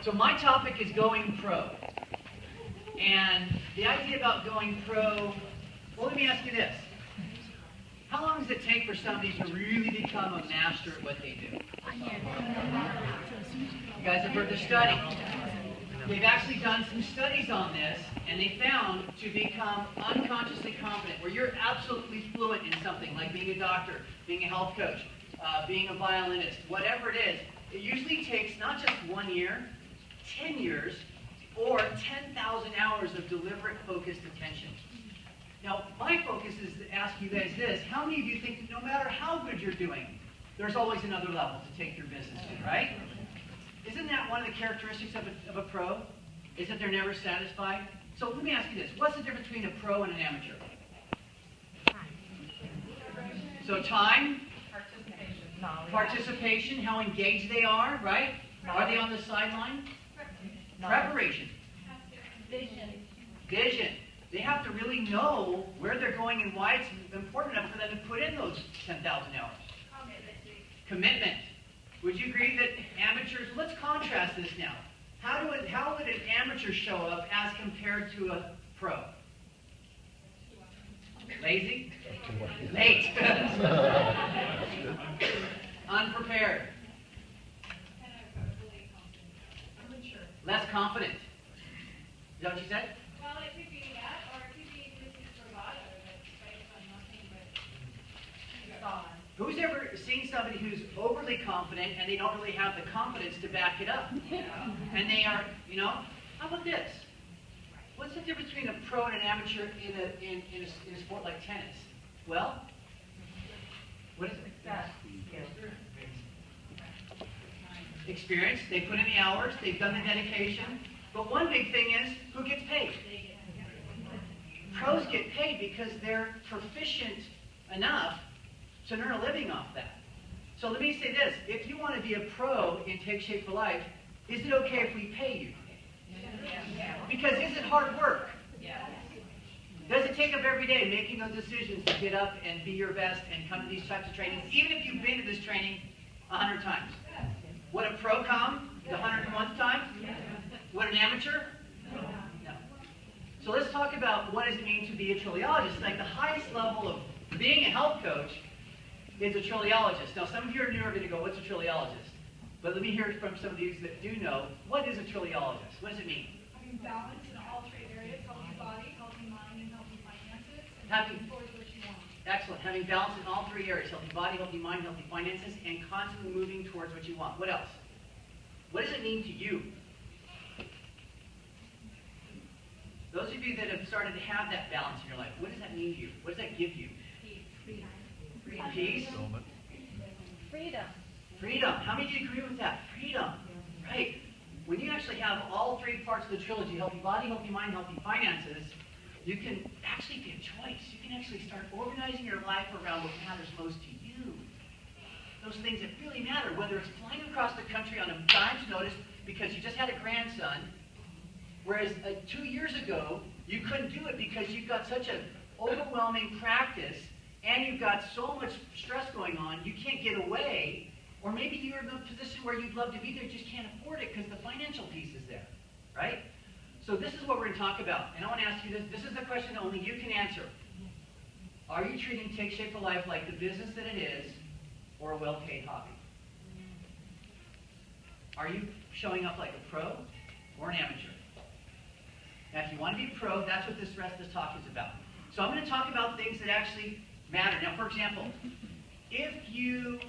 So my topic is going pro. And the idea about going pro, well, let me ask you this. How long does it take for somebody to really become a master at what they do? You guys have heard the study. They've actually done some studies on this, and they found to become unconsciously competent, where you're absolutely fluent in something, like being a doctor, being a health coach, being a violinist, whatever it is, it usually takes not just 1 year, 10 years, or 10,000 hours of deliberate, focused attention. Now, my focus is to ask you guys this. How many of you think that no matter how good you're doing, there's always another level to take your business to, right? Isn't that one of the characteristics of a pro? Is that they're never satisfied? So let me ask you this. What's the difference between a pro and an amateur? So time, participation, how engaged they are, right? Are they on the sideline? Preparation. Vision. They have to really know where they're going and why it's important enough for them to put in those 10,000 hours. Commitment. Would you agree that amateurs, let's contrast this now. How would an amateur show up as compared to a pro? Lazy? Late. Unprepared. Less confident. Is that what you said? Well, it could be that, or it could be this is bravado that's based on nothing but thought. Who's ever seen somebody who's overly confident and they don't really have the confidence to back it up? And they are, how about this? What's the difference between a pro and an amateur in a sport like tennis? Well, what is it? Experience. They put in the hours. They've done the dedication. But one big thing is, who gets paid? Pros get paid because they're proficient enough to earn a living off that. So let me say this. If you want to be a pro in Take Shape for Life, is it okay if we pay you? Because is it hard work? Does it take up every day making those decisions to get up and be your best and come to these types of trainings, even if you've been to this training 100 times? Would a pro come the 101st time? Would an amateur? No. So let's talk about what does it mean to be a trilliologist. Like the highest level of being a health coach is a trilliologist. Now some of you are newer going to go, what's a trilliologist? But let me hear from some of these that do know, what is a trilliologist? What does it mean? Having balance in all three areas, healthy body, healthy mind, and healthy finances, and Having- moving towards what you want. Excellent. Having balance in all three areas, healthy body, healthy mind, healthy finances, and constantly moving towards what you want. What else? What does it mean to you? Those of you that have started to have that balance in your life, what does that mean to you? What does that give you? Peace. Freedom. Freedom. How many of you agree with that? Freedom. Right. When you actually have all three parts of the trilogy, healthy body, healthy mind, healthy finances, you can actually be a choice. You can actually start organizing your life around what matters most to you. Those things that really matter, whether it's flying across the country on a dime's notice because you just had a grandson, whereas 2 years ago, you couldn't do it because you've got such an overwhelming practice and you've got so much stress going on, you can't get away. Or maybe you're in a position where you'd love to be there, just can't afford it because the financial piece is there, right? So this is what we're going to talk about. And I want to ask you this. This is the question only you can answer. Are you treating Take Shape for Life like the business that it is or a well-paid hobby? Are you showing up like a pro or an amateur? Now, if you want to be a pro, that's what this rest of this talk is about. So I'm going to talk about things that actually matter. Now, for example, if you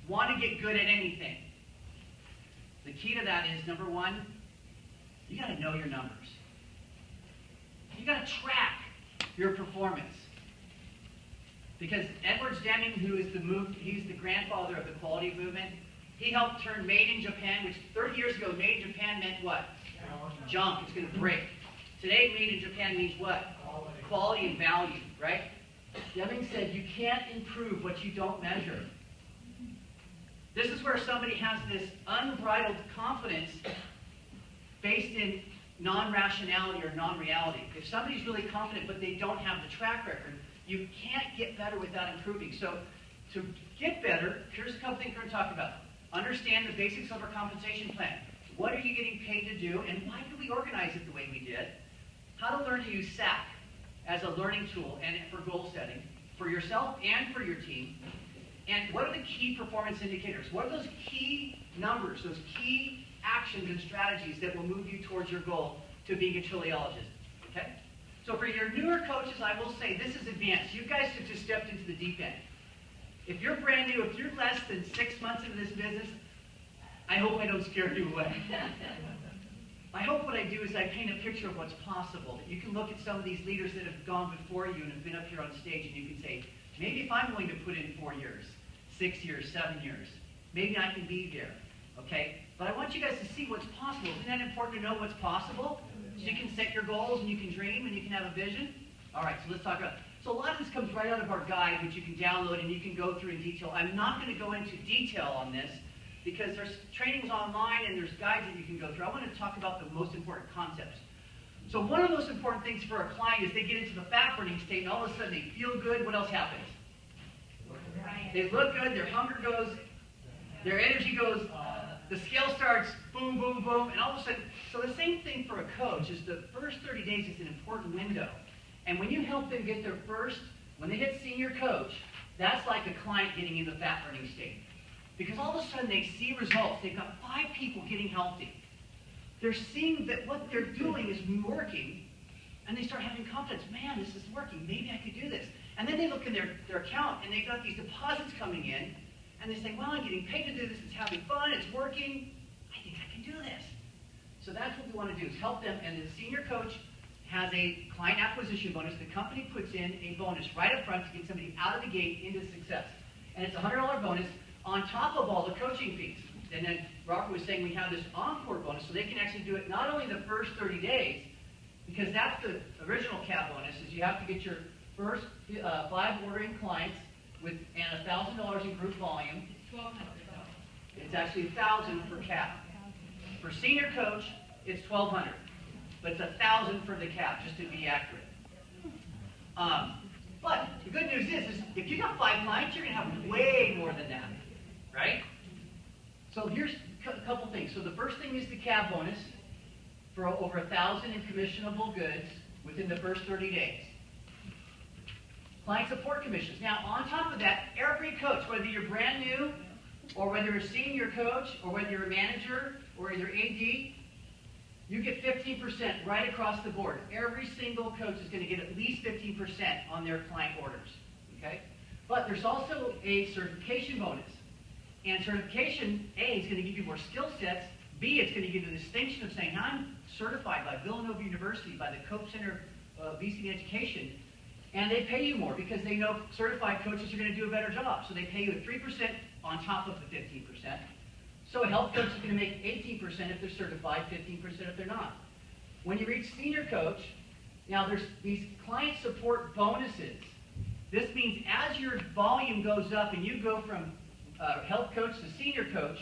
want to get good at anything, the key to that is, number one, you got to know your numbers. You got to track your performance. Because Edwards Deming, who is he's the grandfather of the quality movement, he helped turn Made in Japan, which 30 years ago, Made in Japan meant what? Junk. It's going to break. Today, Made in Japan means what? Quality and value, right? Deming said you can't improve what you don't measure. This is where somebody has this unbridled confidence based in non-rationality or non-reality. If somebody's really confident but they don't have the track record, you can't get better without improving. So to get better, here's a couple things we're going to talk about. Understand the basics of our compensation plan. what are you getting paid to do, and why did we organize it the way we did? How to learn to use SAC as a learning tool and for goal setting for yourself and for your team. And what are the key performance indicators? What are those key numbers, those key actions and strategies that will move you towards your goal to being a teleologist? Okay? So for your newer coaches, I will say this is advanced. You guys have just stepped into the deep end. If you're brand new, if you're less than 6 months into this business, I hope I don't scare you away. I hope what I do is I paint a picture of what's possible. That you can look at some of these leaders that have gone before you and have been up here on stage, and you can say, maybe if I'm willing to put in 4 years, 6 years, 7 years, maybe I can be there. Okay? But I want you guys to see what's possible. Isn't that important to know what's possible? So you can set your goals and you can dream and you can have a vision? All right, so let's talk about it. So a lot of this comes right out of our guide, which you can download and you can go through in detail. I'm not going to go into detail on this because there's trainings online and there's guides that you can go through. I want to talk about the most important concepts. So one of the most important things for a client is they get into the fat burning state and all of a sudden they feel good. What else happens? They look good, their hunger goes, their energy goes, the scale starts boom, boom, boom, and all of a sudden, so the same thing for a coach is the first 30 days is an important window. And when you help them get their first, when they hit senior coach, that's like a client getting in the fat burning state. Because all of a sudden they see results. They've got 5 people getting healthy. They're seeing that what they're doing is working, and they start having confidence. Man, this is working. Maybe I could do this. And then they look in their account, and they've got these deposits coming in, and they say, well, I'm getting paid to do this. It's having fun. It's working. I think I can do this. So that's what we want to do is help them. And the senior coach has a client acquisition bonus. The company puts in a bonus right up front to get somebody out of the gate into success. And it's a $100 bonus on top of all the coaching fees. And then Robert was saying we have this encore bonus, so they can actually do it not only the first 30 days, because that's the original cap bonus, is you have to get your first 5 ordering clients with and $1,000 in group volume. It's $1,200. It's actually $1,000 for cap. For senior coach, it's $1,200, but it's $1,000 for the cap, just to be accurate. But the good news is if you got 5 clients, you're going to have way more than that, right? So here's a couple things. So the first thing is the cap bonus for over $1,000 in commissionable goods within the first 30 days. Client support commissions. Now, on top of that, every coach, whether you're brand new, or whether you're a senior coach, or whether you're a manager, or you're AD, you get 15% right across the board. Every single coach is going to get at least 15% on their client orders. Okay? But there's also a certification bonus. And certification, A, is going to give you more skill sets. B, it's going to give you the distinction of saying, I'm certified by Villanova University, by the Cope Center of BC Education, and they pay you more because they know certified coaches are going to do a better job. So they pay you at 3% on top of the 15%. So a health coach is going to make 18% if they're certified, 15% if they're not. When you reach senior coach, now there's these client support bonuses. This means as your volume goes up and you go from health coach to senior coach,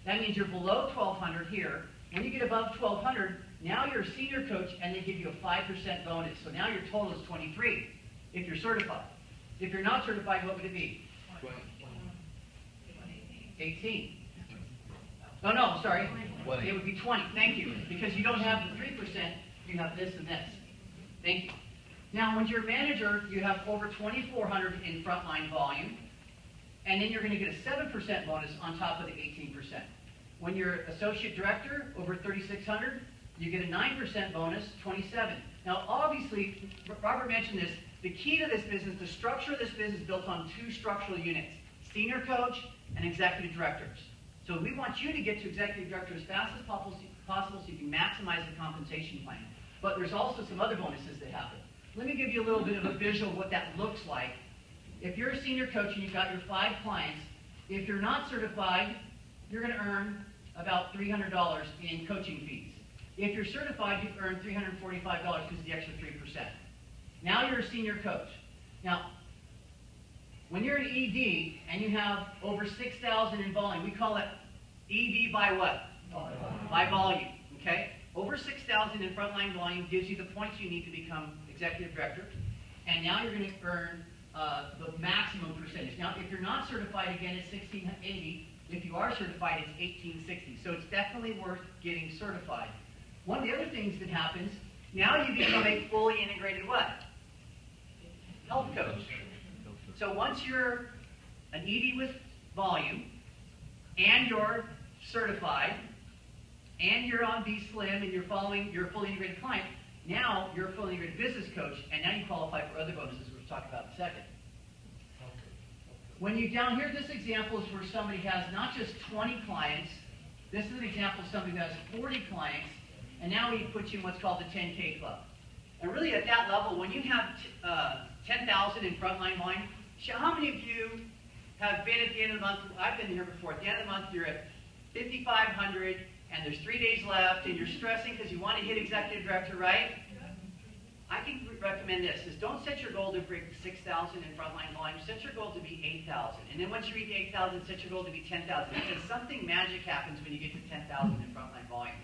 that means you're below 1,200 here. When you get above 1,200, now you're a senior coach and they give you a 5% bonus. So now your total is 23 if you're certified. If you're not certified, what would it be? 18. Oh, no, sorry. 20. It would be 20. Thank you. Because you don't have the 3%, you have this and this. Thank you. Now, when you're a manager, you have over 2,400 in frontline volume. And then you're going to get a 7% bonus on top of the 18%. When you're associate director, over 3,600, you get a 9% bonus, 27. Now, obviously, Robert mentioned this, the key to this business, the structure of this business is built on 2 structural units, senior coach and executive directors. So we want you to get to executive director as fast as possible so you can maximize the compensation plan. But there's also some other bonuses that happen. Let me give you a little bit of a visual of what that looks like. If you're a senior coach and you've got your 5 clients, if you're not certified, you're going to earn about $300 in coaching fees. If you're certified, you earn $345 because of the extra 3%. Now you're a senior coach. Now, when you're an ED and you have over 6,000 in volume, we call it ED by what? By volume, okay? Over 6,000 in frontline volume gives you the points you need to become executive director. And now you're going to earn the maximum percentage. Now, if you're not certified again at 1,680, If you are certified, it's $1,860. So it's definitely worth getting certified. One of the other things that happens, now you become a fully integrated what? Health coach. So once you're an ED with volume, and you're certified, and you're on B-Slim, and you're a fully integrated client, now you're a fully integrated business coach, and now you qualify for other bonuses we'll talk about in a second. When you down here, this example is where somebody has not just 20 clients, this is an example of somebody who has 40 clients, and now we put you in what's called the 10K club. And really at that level, when you have 10,000 in frontline volume, how many of you have been at the end of the month? I've been here before. At the end of the month, you're at 5,500, and there's 3 days left, and you're stressing because you want to hit executive director, right? I can recommend this, is don't set your goal to break 6,000 in frontline volume. Set your goal to be 8,000. And then once you reach 8,000, set your goal to be 10,000. Because something magic happens when you get to 10,000 in frontline volume.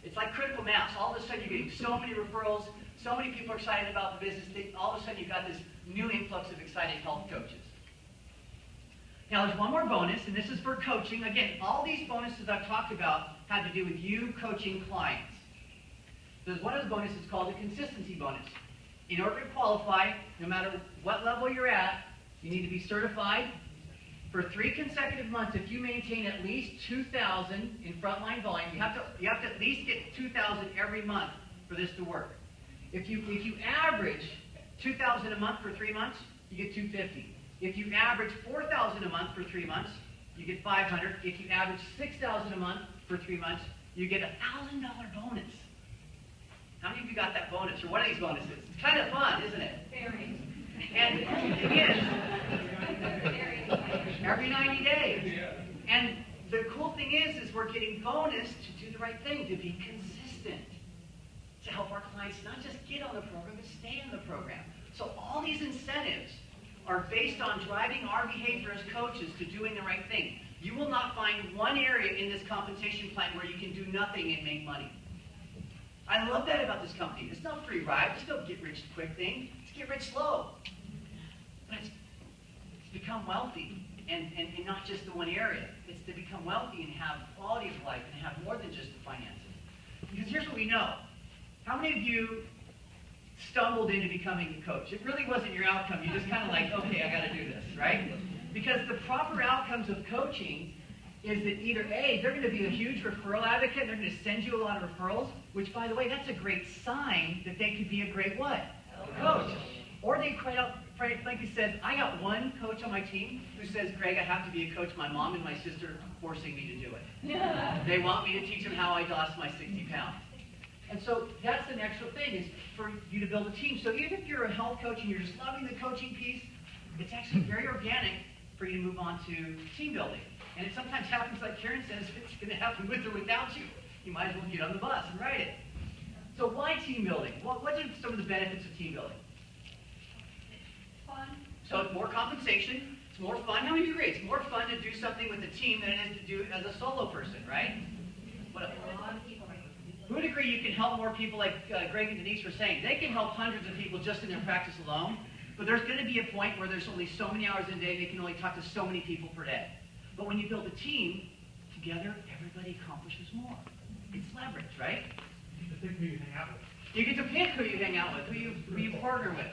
It's like critical mass. All of a sudden, you're getting so many referrals, so many people are excited about the business. All of a sudden, you've got this new influx of excited health coaches. Now, there's one more bonus, and this is for coaching. Again, all these bonuses I've talked about have to do with you coaching clients. There's one of the bonuses called a consistency bonus. In order to qualify, no matter what level you're at, you need to be certified for 3 consecutive months. If you maintain at least 2,000 in frontline volume, you have to at least get 2,000 every month for this to work. If you average 2,000 a month for 3 months, you get 250. If you average 4,000 a month for 3 months, you get 500. If you average 6,000 a month for 3 months, you get a $1,000 bonus. How many of you got that bonus, or one of these bonuses? It's kind of fun, isn't it? Very. And the thing is, every 90 days. And the cool thing is we're getting bonus to do the right thing, to be consistent, to help our clients not just get on the program, but stay in the program. So all these incentives are based on driving our behavior as coaches to doing the right thing. You will not find one area in this compensation plan where you can do nothing and make money. I love that about this company. It's no free ride. It's no get-rich-quick thing. It's get-rich slow. But it's become wealthy, and not just the one area. It's to become wealthy and have quality of life and have more than just the finances. Because here's what we know. How many of you stumbled into becoming a coach? It really wasn't your outcome. You just kind of like, okay, I got to do this, right? Because the proper outcomes of coaching is that either A, they're going to be a huge referral advocate, and they're going to send you a lot of referrals, which, by the way, that's a great sign that they could be a great what? Coach. Or they quite frankly said, I got one coach on my team who says, Greg, I have to be a coach. My mom and my sister are forcing me to do it. They want me to teach them how I lost my 60 pounds. And so that's the extra thing, is for you to build a team. So even if you're a health coach and you're just loving the coaching piece, it's actually very organic for you to move on to team building. And it sometimes happens, like Karen says, it's going to happen with or without you. You might as well get on the bus and ride it. So why team building? What are some of the benefits of team building? Fun. So it's more compensation. It's more fun. How many of you agree? It's more fun to do something with a team than it is to do it as a solo person, right? What else? A lot of people. Who would agree you can help more people, like Greg and Denise were saying? They can help hundreds of people just in their practice alone, but there's going to be a point where there's only so many hours in a day, they can only talk to so many people per day. But when you build a team, together, everybody accomplishes more. It's leverage, right? You get to pick who you hang out with. You get to pick who you hang out with, who you partner with.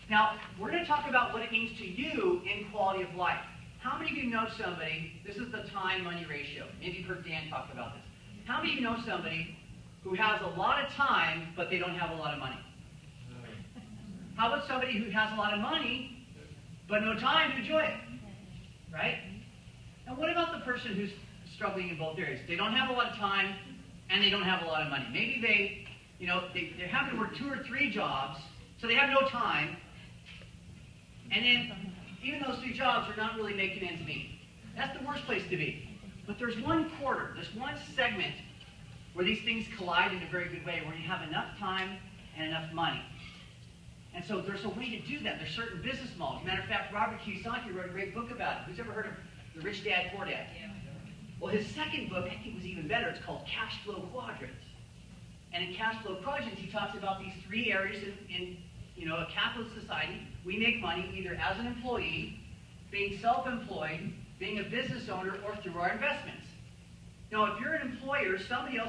Now, we're going to talk about what it means to you in quality of life. How many of you know somebody, this is the time-money ratio. Maybe you've heard Dan talk about this. How many of you know somebody who has a lot of time, but they don't have a lot of money? How about somebody who has a lot of money, but no time to enjoy it? Right? And what about the person who's struggling in both areas? They don't have a lot of time, and they don't have a lot of money. Maybe they're having to work 2 or 3 jobs, so they have no time, and then even those 3 jobs are not really making ends meet. That's the worst place to be. But there's one quarter, there's one segment where these things collide in a very good way, where you have enough time and enough money. And so there's a way to do that. There's certain business models. Matter of fact, Robert Kiyosaki wrote a great book about it. Who's ever heard of The Rich Dad, Poor Dad? Yeah. Well, his second book, I think, was even better. It's called Cash Flow Quadrants. And in Cash Flow Quadrants, he talks about these 3 areas in a capitalist society. We make money either as an employee, being self-employed, being a business owner, or through our investments. Now, if you're an employer, somebody else